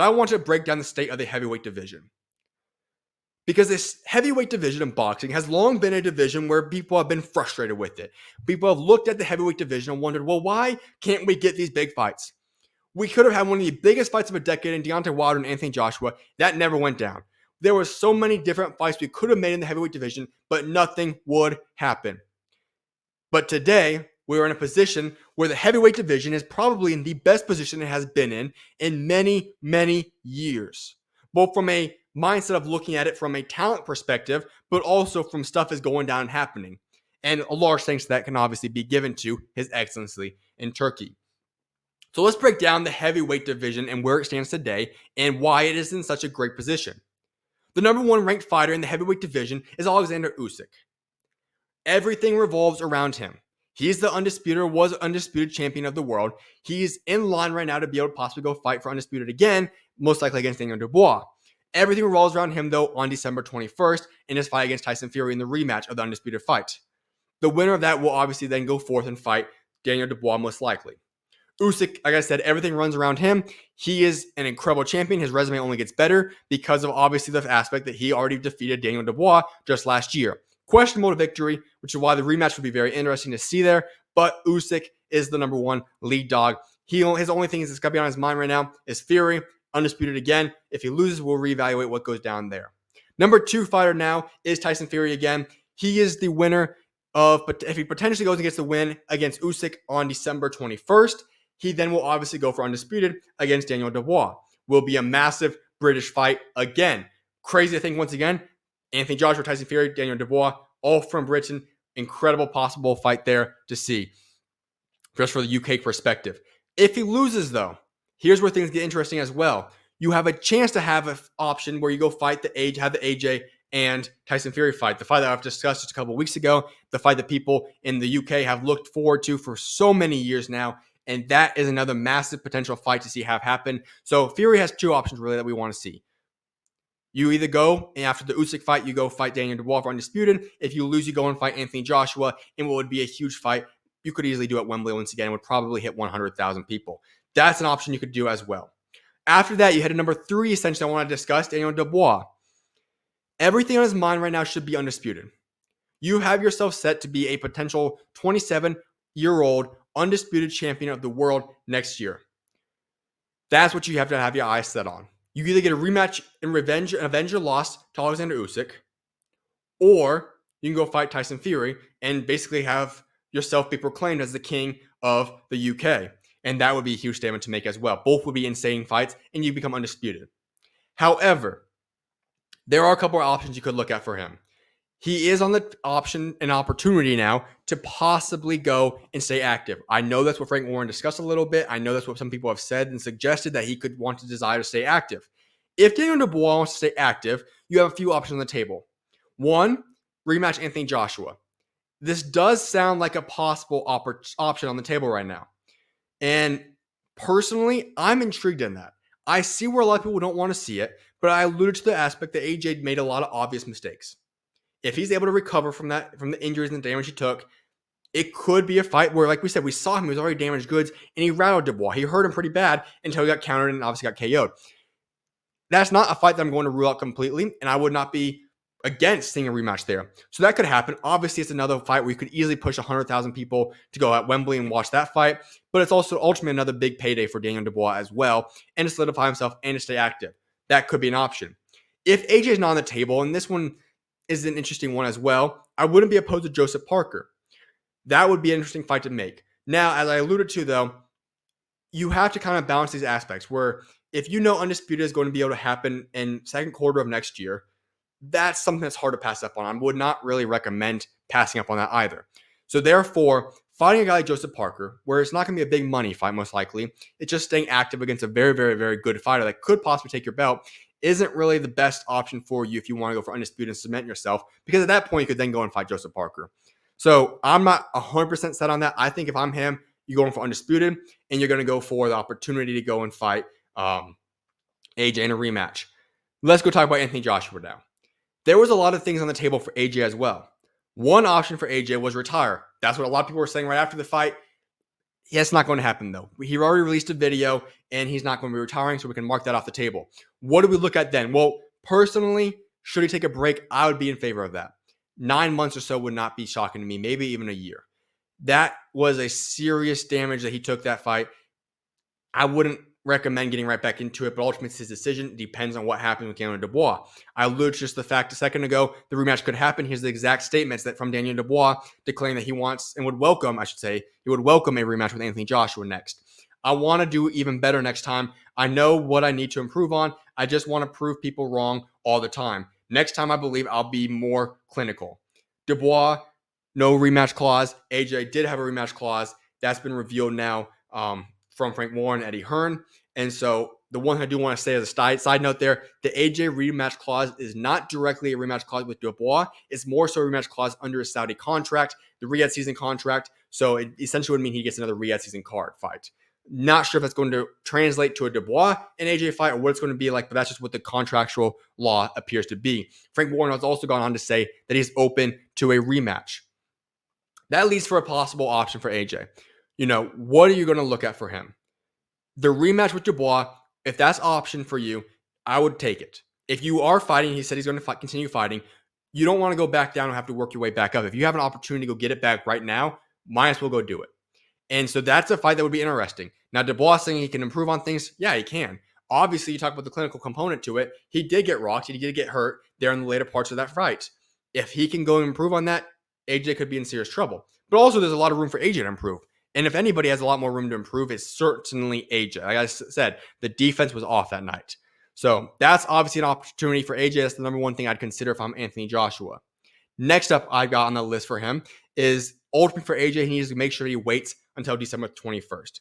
I want to break down the state of the heavyweight division. Because this heavyweight division in boxing has long been a division where people have been frustrated with it. People have looked at the heavyweight division and wondered, well, why can't we get these big fights? We could have had one of the biggest fights of a decade in Deontay Wilder and Anthony Joshua. That never went down. There were so many different fights we could have made in the heavyweight division, but nothing would happen. But today, we're in a position where the heavyweight division is probably in the best position it has been in many, many years. Both from a mindset of looking at it from a talent perspective, but also from stuff is going down and happening. And a large thanks to that can obviously be given to His Excellency in Turkey. So let's break down the heavyweight division and where it stands today and why it is in such a great position. The number one ranked fighter in the heavyweight division is Oleksandr Usyk. Everything revolves around him. He's the was undisputed champion of the world. He's in line right now to be able to possibly go fight for undisputed again, most likely against Daniel Dubois. Everything revolves around him, though, on December 21st in his fight against Tyson Fury in the rematch of the undisputed fight. The winner of that will obviously then go forth and fight Daniel Dubois, most likely. Usyk, like I said, everything runs around him. He is an incredible champion. His resume only gets better because of obviously the aspect that he already defeated Daniel Dubois just last year. Questionable victory, which is why the rematch would be very interesting to see there. But Usyk is the number one lead dog. His only thing that's got to be on his mind right now is Fury, undisputed again. If he loses, we'll reevaluate what goes down there. Number two fighter now is Tyson Fury again. He is the winner of, if he potentially goes and gets the win against Usyk on December 21st, he then will obviously go for undisputed against Daniel Dubois. Will be a massive British fight again. Crazy to think once again, Anthony Joshua, Tyson Fury, Daniel Dubois, all from Britain. Incredible possible fight there to see, just for the UK perspective. If he loses, though, here's where things get interesting as well. You have a chance to have an option where you go fight have the AJ and Tyson Fury fight. The fight that I've discussed just a couple of weeks ago. The fight that people in the UK have looked forward to for so many years now. And that is another massive potential fight to see have happen. So Fury has two options really that we want to see. You either go, and after the Usyk fight, you go fight Daniel Dubois for undisputed. If you lose, you go and fight Anthony Joshua in what would be a huge fight. You could easily do at Wembley once again. It would probably hit 100,000 people. That's an option you could do as well. After that, you head to number three, essentially, I want to discuss Daniel Dubois. Everything on his mind right now should be undisputed. You have yourself set to be a potential 27-year-old undisputed champion of the world next year. That's what you have to have your eyes set on. You either get a rematch and avenge your loss to Oleksandr Usyk, or you can go fight Tyson Fury and basically have yourself be proclaimed as the king of the UK. And that would be a huge statement to make as well. Both would be insane fights, and you become undisputed. However, there are a couple of options you could look at for him. He is on the opportunity now to possibly go and stay active. I know that's what Frank Warren discussed a little bit. I know that's what some people have said and suggested, that he could want to desire to stay active. If Daniel Dubois wants to stay active, you have a few options on the table. One, rematch Anthony Joshua. This does sound like a possible option on the table right now. And personally, I'm intrigued in that. I see where a lot of people don't want to see it, but I alluded to the aspect that AJ made a lot of obvious mistakes. If he's able to recover from the injuries and the damage he took, it could be a fight where, like we said, we saw him, he was already damaged goods, and he rattled Dubois. He hurt him pretty bad until he got countered and obviously got KO'd. That's not a fight that I'm going to rule out completely, and I would not be against seeing a rematch there. So that could happen. Obviously, it's another fight where you could easily push 100,000 people to go at Wembley and watch that fight, but it's also ultimately another big payday for Daniel Dubois as well, and to solidify himself and to stay active. That could be an option. If AJ is not on the table, and this one is an interesting one as well, I wouldn't be opposed to Joseph Parker. That would be an interesting fight to make. Now, as I alluded to, though, you have to kind of balance these aspects where if you know Undisputed is going to be able to happen in second quarter of next year, that's something that's hard to pass up on. I would not really recommend passing up on that either. So therefore, fighting a guy like Joseph Parker, where it's not going to be a big money fight most likely, it's just staying active against a very, very, very good fighter that could possibly take your belt, isn't really the best option for you if you want to go for Undisputed and cement yourself, because at that point, you could then go and fight Joseph Parker. So I'm not 100% set on that. I think if I'm him, you're going for Undisputed, and you're going to go for the opportunity to go and fight AJ in a rematch. Let's go talk about Anthony Joshua now. There was a lot of things on the table for AJ as well. One option for AJ was retire. That's what a lot of people were saying right after the fight. That's not going to happen, though. He already released a video, and he's not going to be retiring, so we can mark that off the table. What do we look at then? Well, personally, should he take a break? I would be in favor of that. 9 months or so would not be shocking to me, maybe even a year. That was a serious damage that he took that fight. I wouldn't recommend getting right back into it, but ultimately it's his decision. It depends on what happens with Daniel Dubois. I alluded to just the fact a second ago the rematch could happen. Here's the exact statements that from Daniel Dubois declaring that he wants and would welcome, I should say, he would welcome a rematch with Anthony Joshua next. I want to do even better next time. I know what I need to improve on. I just want to prove people wrong all the time. Next time, I believe I'll be more clinical. Dubois, no rematch clause. AJ did have a rematch clause. That's been revealed now from Frank Warren, Eddie Hearn. And so the one I do want to say as a side note there, the AJ rematch clause is not directly a rematch clause with Dubois. It's more so a rematch clause under a Saudi contract, the Riyadh season contract. So it essentially would mean he gets another Riyadh season card fight. Not sure if that's going to translate to a Dubois and AJ fight or what it's going to be like, but that's just what the contractual law appears to be. Frank Warren has also gone on to say that he's open to a rematch. That leads for a possible option for AJ. What are you going to look at for him? The rematch with Dubois, if that's option for you, I would take it. If you are fighting, he said he's going to continue fighting, you don't want to go back down and have to work your way back up. If you have an opportunity to go get it back right now, might as well go do it. And so that's a fight that would be interesting. Now, Dubois saying he can improve on things, yeah, he can. Obviously, you talk about the clinical component to it. He did get rocked. He did get hurt there in the later parts of that fight. If he can go and improve on that, AJ could be in serious trouble. But also, there's a lot of room for AJ to improve. And if anybody has a lot more room to improve, it's certainly AJ. Like I said, the defense was off that night. So that's obviously an opportunity for AJ. That's the number one thing I'd consider if I'm Anthony Joshua. Next up, I got on the list for him is ultimately for AJ. He needs to make sure he waits until December 21st.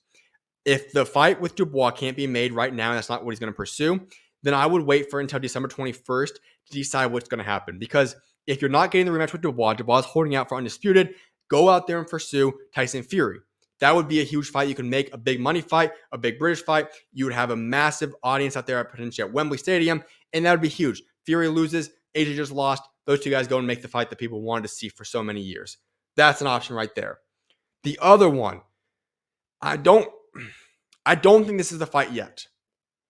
If the fight with Dubois can't be made right now, and that's not what he's going to pursue, then I would wait for until December 21st to decide what's going to happen. Because if you're not getting the rematch with Dubois is holding out for undisputed, go out there and pursue Tyson Fury. That would be a huge fight. You can make a big money fight, a big British fight. You would have a massive audience out there potentially at Wembley Stadium, and that would be huge. Fury loses, AJ just lost. Those two guys go and make the fight that people wanted to see for so many years. That's an option right there. The other one, I don't think this is the fight yet.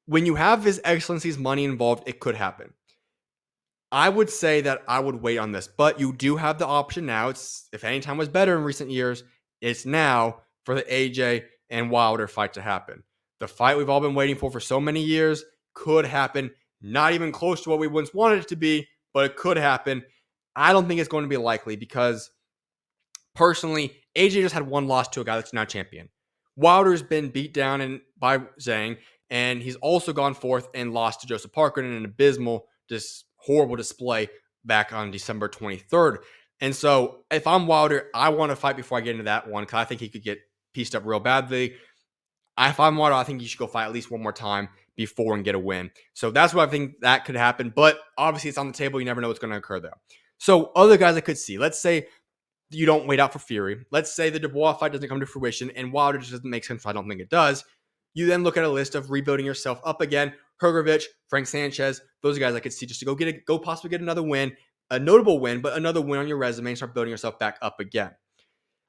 When you have His Excellency's money involved, it could happen. I would say that I would wait on this, but you do have the option now. It's if any time was better in recent years, it's now for the AJ and Wilder fight to happen. The fight we've all been waiting for so many years could happen. Not even close to what we once wanted it to be, but it could happen. I don't think it's going to be likely because personally, AJ just had one loss to a guy that's now champion. Wilder's been beat down by Zhang, and he's also gone forth and lost to Joseph Parker in an abysmal, just horrible display back on December 23rd. And so if I'm Wilder, I want to fight before I get into that one because I think he could get pieced up real badly. If I'm Wilder, I think you should go fight at least one more time before and get a win. So that's what I think that could happen. But obviously it's on the table. You never know what's going to occur there. So other guys I could see, let's say you don't wait out for Fury. Let's say the Dubois fight doesn't come to fruition and Wilder just doesn't make sense. I don't think it does. You then look at a list of rebuilding yourself up again. Hrgovic, Frank Sanchez, those guys I could see just to go possibly get another win, a notable win, but another win on your resume and start building yourself back up again.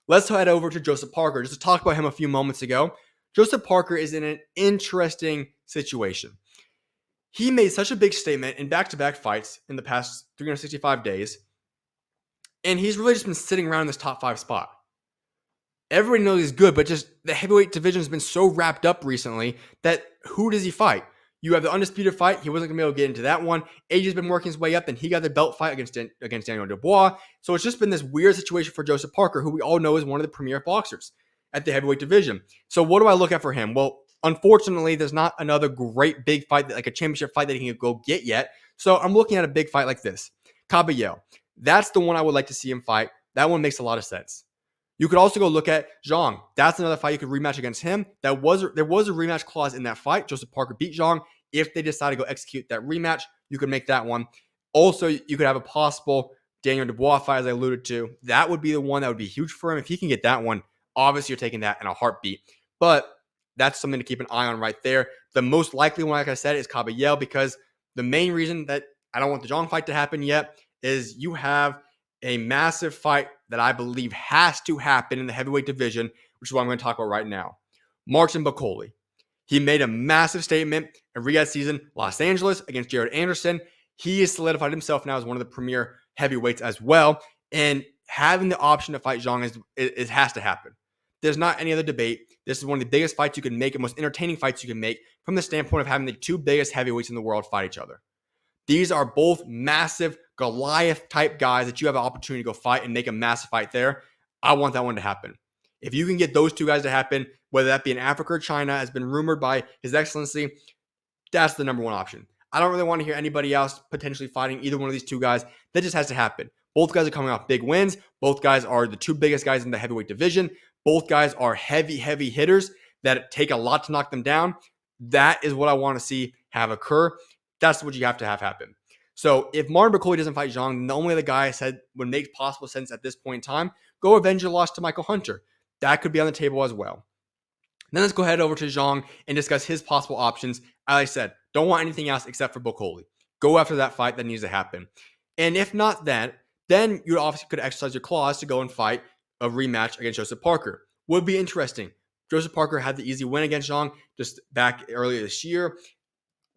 Let's head over to Joseph Parker. Just to talk about him a few moments ago. Joseph Parker is in an interesting situation. He made such a big statement in back-to-back fights in the past 365 days, and he's really just been sitting around in this top 5 spot. Everybody knows he's good, but just the heavyweight division has been so wrapped up recently that who does he fight? You have the undisputed fight. He wasn't going to be able to get into that one. AJ's been working his way up, and he got the belt fight against Daniel Dubois. So it's just been this weird situation for Joseph Parker, who we all know is one of the premier boxers at the heavyweight division. So what do I look at for him? Well, unfortunately, there's not another great big fight, like a championship fight that he can go get yet. So I'm looking at a big fight like this. Kabayel. That's the one I would like to see him fight. That one makes a lot of sense. You could also go look at Zhang. That's another fight you could rematch against him. There was a rematch clause in that fight. Joseph Parker beat Zhang. If they decide to go execute that rematch, you could make that one. Also, you could have a possible Daniel Dubois fight, as I alluded to. That would be the one that would be huge for him. If he can get that one, obviously you're taking that in a heartbeat. But that's something to keep an eye on right there. The most likely one, like I said, is Kabayel, because the main reason that I don't want the Zhang fight to happen yet is you have a massive fight that I believe has to happen in the heavyweight division which is what I'm going to talk about right now. Martin Bakole. He made a massive statement in Riyadh season, Los Angeles against Jared Anderson. He has solidified himself now as one of the premier heavyweights as well. And having the option to fight Zhang has to happen. There's not any other debate. This is one of the biggest fights you can make and most entertaining fights you can make from the standpoint of having the two biggest heavyweights in the world fight each other. These are both massive Goliath-type guys that you have an opportunity to go fight and make a massive fight there. I want that one to happen. If you can get those two guys to happen, whether that be in Africa or China, has been rumored by His Excellency, that's the number one option. I don't really want to hear anybody else potentially fighting either one of these two guys. That just has to happen. Both guys are coming off big wins. Both guys are the two biggest guys in the heavyweight division. Both guys are heavy hitters that take a lot to knock them down. That is what I want to see have occur. That's what you have to have happen. So if Martin Bakole doesn't fight Zhang, then the only other guy I said would make possible sense at this point in time, go avenge your loss to Michael Hunter. That could be on the table as well. Then let's go ahead over to Zhang and discuss his possible options. As I said, don't want anything else except for Bakole. Go after that fight that needs to happen. And if not that, then you obviously could exercise your clause to go and fight a rematch against Joseph Parker. Would be interesting. Joseph Parker had the easy win against Zhang just back earlier this year.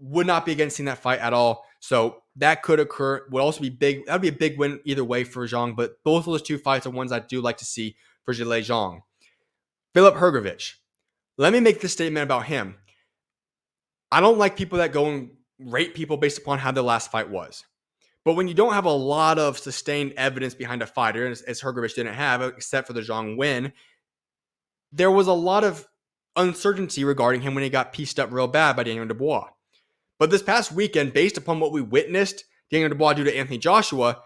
Would not be against seeing that fight at all. So that could occur. Would also be big. That would be a big win either way for Zhang. But both of those two fights are ones I do like to see for Zhilei Zhang. Filip Hrgovic. Let me make this statement about him. I don't like people that go and rate people based upon how their last fight was. But when you don't have a lot of sustained evidence behind a fighter, as Hrgovic didn't have, except for the Zhang win, there was a lot of uncertainty regarding him when he got pieced up real bad by Daniel Dubois. But this past weekend, based upon what we witnessed Daniel Dubois do to Anthony Joshua,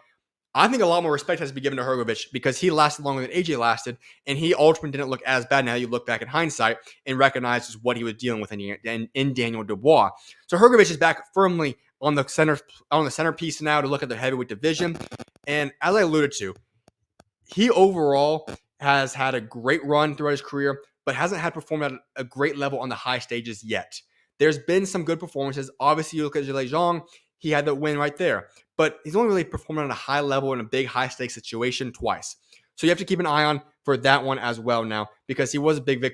I think a lot more respect has to be given to Hrgovic because he lasted longer than AJ lasted, and he ultimately didn't look as bad now you look back in hindsight and recognize just what he was dealing with in Daniel Dubois. So Hrgovic is back firmly on the centerpiece now to look at the heavyweight division. And as I alluded to, he overall has had a great run throughout his career, but hasn't had performed at a great level on the high stages yet. There's been some good performances. Obviously, you look at Zhilei Zhang, he had that win right there. But he's only really performed on a high level in a big high-stakes situation twice. So you have to keep an eye on for that one as well now, because he was a big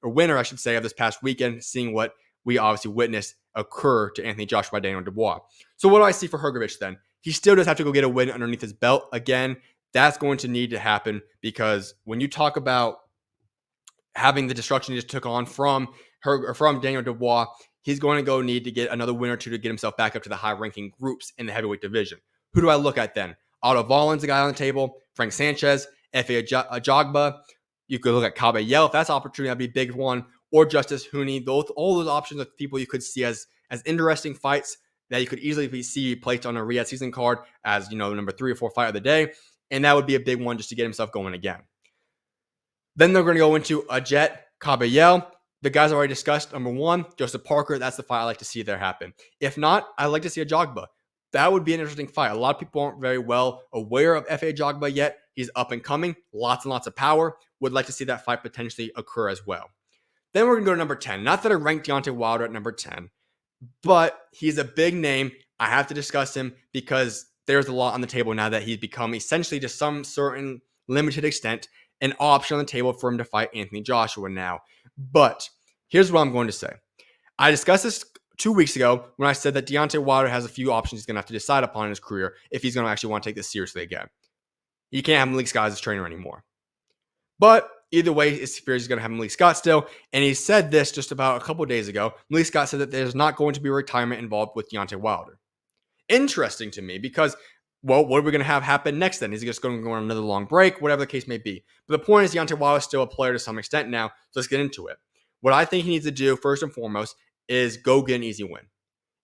winner, I should say, of this past weekend, seeing what we obviously witnessed occur to Anthony Joshua by Daniel Dubois. So what do I see for Hrgovic then? He still does have to go get a win underneath his belt. Again, that's going to need to happen because when you talk about having the destruction he just took on from Daniel Dubois, he's going to go need to get another win or two to get himself back up to the high-ranking groups in the heavyweight division. Who do I look at then? Otto Wallin's the guy on the table. Frank Sanchez, F.A. Ajagba. You could look at Kabayel if that's an opportunity. That'd be a big one. Or Justis, Huni. All those options of people you could see as interesting fights that you could easily see placed on a Riyadh season card as, number 3 or 4 fight of the day. And that would be a big one just to get himself going again. Then they're going to go into Agit Kabayel. The guys I already discussed. Number 1, Joseph Parker. That's the fight I like to see there happen. If not, I like to see Ajagba. That would be an interesting fight. A lot of people aren't very well aware of F.A. Ajagba yet. He's up and coming. Lots and lots of power. Would like to see that fight potentially occur as well. Then we're going to go to number 10. Not that I ranked Deontay Wilder at number 10, but he's a big name. I have to discuss him because there's a lot on the table now that he's become essentially, to some certain limited extent, an option on the table for him to fight Anthony Joshua now. But here's what I'm going to say. I discussed this 2 weeks ago when I said that Deontay Wilder has a few options he's going to have to decide upon in his career if he's going to actually want to take this seriously again. He can't have Malik Scott as his trainer anymore. But either way, he's going to have Malik Scott still. And he said this just about a couple of days ago. Malik Scott said that there's not going to be a retirement involved with Deontay Wilder. Interesting to me because, well, what are we going to have happen next then? Is he just going to go on another long break? Whatever the case may be. But the point is Deontay Wilder is still a player to some extent now. So let's get into it. What I think he needs to do, first and foremost, is go get an easy win.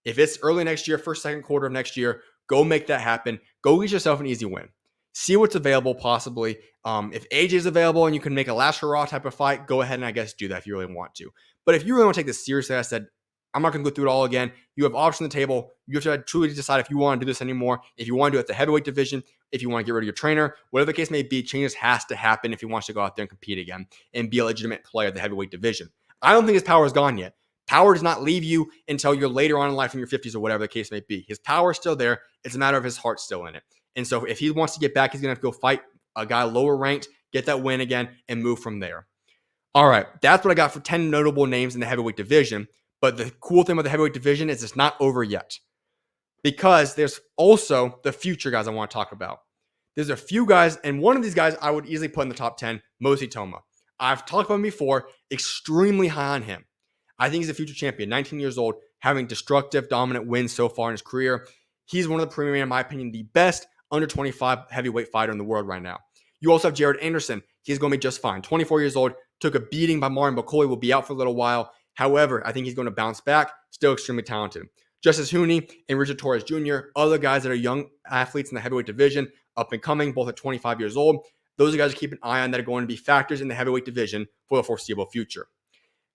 If it's early next year, first, second quarter of next year, go make that happen. Go get yourself an easy win. See what's available possibly. If AJ is available and you can make a last hurrah type of fight, go ahead and I guess do that if you really want to. But if you really want to take this seriously, I said, I'm not going to go through it all again. You have options on the table. You have to truly decide if you want to do this anymore. If you want to do it at the heavyweight division, if you want to get rid of your trainer, whatever the case may be, changes has to happen if he wants to go out there and compete again and be a legitimate player of the heavyweight division. I don't think his power is gone yet. Power does not leave you until you're later on in life in your 50s or whatever the case may be. His power is still there. It's a matter of his heart still in it. And so if he wants to get back, he's going to have to go fight a guy lower ranked, get that win again, and move from there. All right, that's what I got for 10 notable names in the heavyweight division. But the cool thing about the heavyweight division is it's not over yet, because there's also the future guys I want to talk about. There's a few guys, and one of these guys I would easily put in the top 10, Itauma. I've talked about him before, extremely high on him. I think he's a future champion, 19 years old, having destructive, dominant wins so far in his career. He's one of the premier, in my opinion, the best under 25 heavyweight fighter in the world right now. You also have Jared Anderson. He's going to be just fine. 24 years old, took a beating by Martin Bakole, will be out for a little while. However, I think he's going to bounce back, still extremely talented. Justis Huni and Richard Torrez Jr., other guys that are young athletes in the heavyweight division, up and coming, both at 25 years old. Those are guys to keep an eye on that are going to be factors in the heavyweight division for the foreseeable future.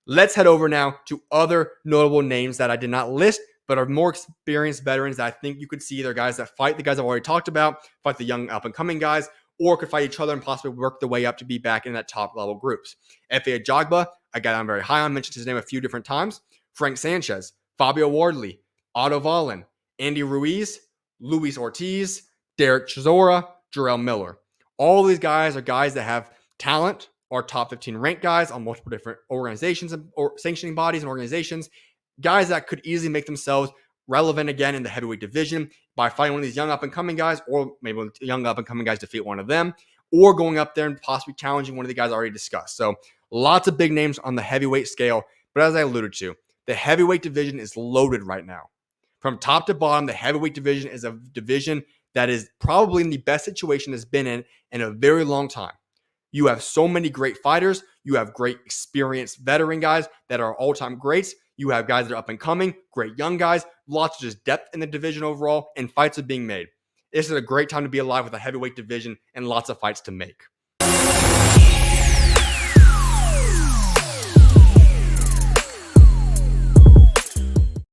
Let's head over now to other notable names that I did not list, but are more experienced veterans that I think you could see. They're guys that fight the guys I've already talked about, fight the young up-and-coming guys, or could fight each other and possibly work their way up to be back in that top-level groups. F.A. Ajagba, a guy I'm very high on, mentioned his name a few different times. Frank Sanchez, Fabio Wardley, Otto, Wallin, Andy Ruiz, Luis Ortiz, Derek Chisora, Jarrell Miller. All these guys are guys that have talent, are top 15 ranked guys on multiple different organizations or sanctioning bodies and organizations, guys that could easily make themselves relevant again in the heavyweight division by fighting one of these young up-and-coming guys, or maybe when the young up-and-coming guys defeat one of them, or going up there and possibly challenging one of the guys I already discussed. So lots of big names on the heavyweight scale, but as I alluded to, the heavyweight division is loaded right now. From top to bottom, the heavyweight division is a division that is probably in the best situation it's been in a very long time. You have so many great fighters. You have great experienced veteran guys that are all-time greats. You have guys that are up and coming, great young guys, lots of just depth in the division overall, and fights are being made. This is a great time to be alive with a heavyweight division and lots of fights to make.